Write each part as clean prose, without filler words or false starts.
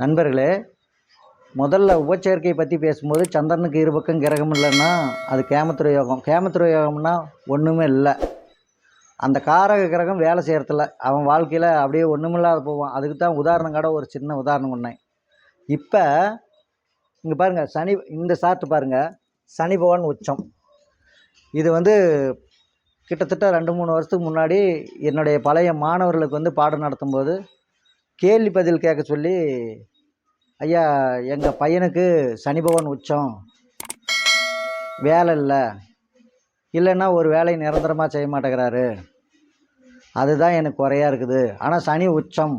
நண்பர்களே, முதல்ல உபச்சேர்க்கை பற்றி பேசும்போது சந்திரனுக்கு இருபக்கம் கிரகம் இல்லைன்னா அது கேமத்துர யோகம். கேமத்துர யோகம்னா ஒன்றுமே இல்லை. அந்த காரக கிரகம் வேலை செய்கிறதில்ல. அவன் வாழ்க்கையில் அப்படியே ஒன்றுமில்லாத போவான். அதுக்கு தான் உதாரணம் கூட ஒரு சின்ன உதாரணம் சொன்னேன். இப்போ இங்கே பாருங்கள், சனி இந்த சார்ட்டு பாருங்கள், சனி பகவான் உச்சம். இது கிட்டத்தட்ட 2-3 வருஷத்துக்கு முன்னாடி என்னுடைய பழைய மாணவர்களுக்கு பாடம் நடத்தும்போது கேள்வி பதில் கேட்க சொல்லி, ஐயா எங்கள் பையனுக்கு சனி பகவான் உச்சம், வேலை இல்லைன்னா ஒரு வேலையை நிரந்தரமாக செய்ய மாட்டேங்கிறாரு, அதுதான் எனக்கு குறையாக இருக்குது. ஆனால் சனி உச்சம்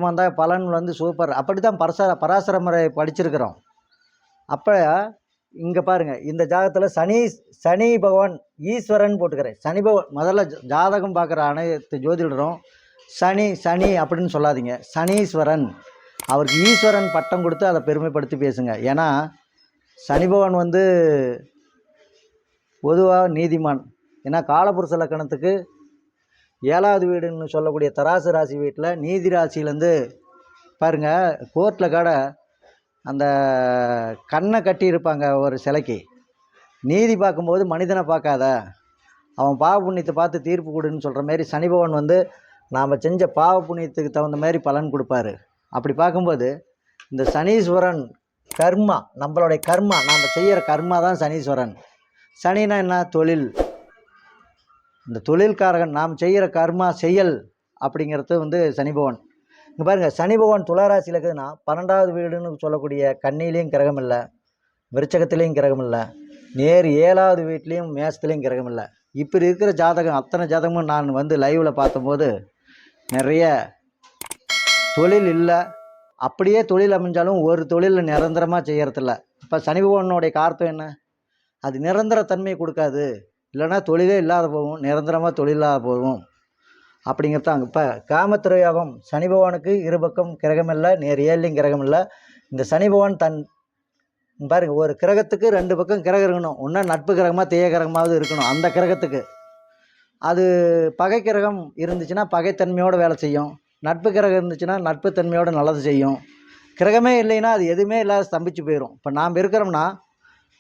இருந்தால் பலன் சூப்பர். அப்படி தான் பராசர முறை படிச்சிருக்கிறோம். அப்போ இங்கே பாருங்கள், இந்த ஜாதகத்தில் சனி பகவான் ஈஸ்வரன் போட்டுக்கிறேன். சனி பகவான் முதல்ல ஜாதகம் பார்க்குற அனைத்து ஜோதிடரும் சனி அப்படின்னு சொல்லாதீங்க, சனீஸ்வரன். அவருக்கு ஈஸ்வரன் பட்டம் கொடுத்து அதை பெருமைப்படுத்தி பேசுங்க. ஏன்னா சனி பகவான் பொதுவாக நீதிமான். ஏன்னா காலபுருஷ லக்கணத்துக்கு 7வது வீடுன்னு சொல்லக்கூடிய தராசு ராசி வீட்டில் நீதி ராசியிலேருந்து பாருங்கள், கோர்ட்டில் கூட அந்த கண்ணை கட்டியிருப்பாங்க ஒரு சிலைக்கு. நீதி பார்க்கும்போது மனிதனை பார்க்காத, அவன் பாவ புண்ணியத்தை பார்த்து தீர்ப்பு கொடுன்னு சொல்கிற மாதிரி சனி பகவான் நாம் செஞ்ச பாவ புண்ணியத்துக்கு தகுந்த மாதிரி பலன் கொடுப்பாரு. அப்படி பார்க்கும்போது இந்த சனீஸ்வரன் கர்மா, நம்மளுடைய கர்மா, நாம் செய்கிற கர்மா தான் சனீஸ்வரன். சனினா என்ன? தொழில். இந்த தொழில்காரகன், நாம் செய்கிற கர்மா செயல் அப்படிங்கிறது சனி பகவான். இங்கே பாருங்கள், சனி பகவான் துளாராசியில் இருக்குதுன்னா 12வது வீடுன்னு சொல்லக்கூடிய கன்னியிலையும் கிரகம் இல்லை, விருச்சகத்துலேயும் கிரகம் இல்லை, நேர் 7வது வீட்லேயும் மேசத்துலேயும் கிரகம் இல்லை. இப்படி இருக்கிற ஜாதகம், அத்தனை ஜாதகமும் நான் லைவில் பார்த்தபோது நிறைய தொழில் இல்லை. அப்படியே தொழில் அமைஞ்சாலும் ஒரு தொழில் நிரந்தரமாக செய்கிறதில்ல. இப்போ சனி பகவானுடைய காரணம் என்ன? அது நிரந்தர தன்மையை கொடுக்காது. இல்லைன்னா தொழிலே இல்லாத போகும், நிரந்தரமாக தொழில் இல்லாத போகும் அப்படிங்கிறதாங்க. இப்போ காமத்துர யோகம், சனி பகவானுக்கு இருபக்கம் கிரகம் இல்லை, நேர் 7லையும் கிரகம் இல்லை. இந்த சனி பகவான் பாருங்கள், ஒரு கிரகத்துக்கு 2 பக்கம் கிரகம் இருக்கணும். ஒன்றா நட்பு கிரகமாக தீய கிரகமாவது இருக்கணும். அந்த கிரகத்துக்கு அது பகை கிரகம் இருந்துச்சுன்னா பகைத்தன்மையோடு வேலை செய்யும், நட்பு கிரகம் இருந்துச்சுன்னா நட்பு தன்மையோடு நல்லது செய்யும். கிரகமே இல்லைன்னா அது எதுவுமே இல்லாத ஸ்தம்பிச்சு போயிடும். இப்போ நாம் இருக்கிறோம்னா,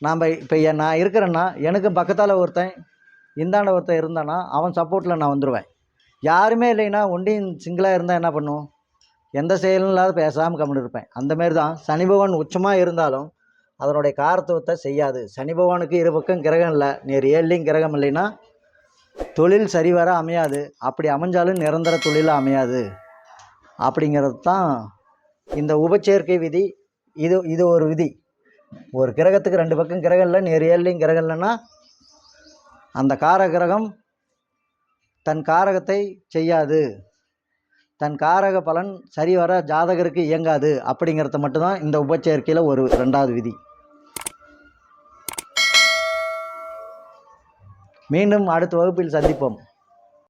நான் இருக்கிறேன்னா எனக்கு பக்கத்தால் ஒருத்தன் இந்தாண்ட ஒருத்தன் இருந்தானா அவன் சப்போர்ட்டில் நான் வந்துடுவேன். யாருமே இல்லைன்னா ஒண்டியும் சிங்கிளாக இருந்தால் என்ன பண்ணுவோம்? எந்த செயலும் இல்லாத பேசாமல் கம்முன்னு இருப்பேன். அந்தமாரி தான் சனி பகவான் உச்சமாக இருந்தாலும் அதனுடைய காரத்துவத்தை செய்யாது. சனி பகவானுக்கு இருபக்கம் கிரகம் இல்லை, நேர் 7லையும் கிரகம் இல்லைன்னா தொழில் சரிவர அமையாது. அப்படி அமைஞ்சாலும் நிரந்தர தொழிலாக அமையாது. அப்படிங்கிறது தான் இந்த உபச்சேர்க்கை விதி. இது ஒரு விதி. ஒரு கிரகத்துக்கு 2 பக்கம் கிரகம் இல்லை, நேர் 7லையும் கிரகம் இல்லைன்னா அந்த கிரகம் தன் காரகத்தை செய்யாது, தன் காரக பலன் சரிவர ஜாதகருக்கு இயங்காது. அப்படிங்கிறத மட்டும்தான் இந்த உபச்சேர்க்கையில் ஒரு 2வது விதி. மீண்டும் அடுத்த வகுப்பில் சந்திப்போம்.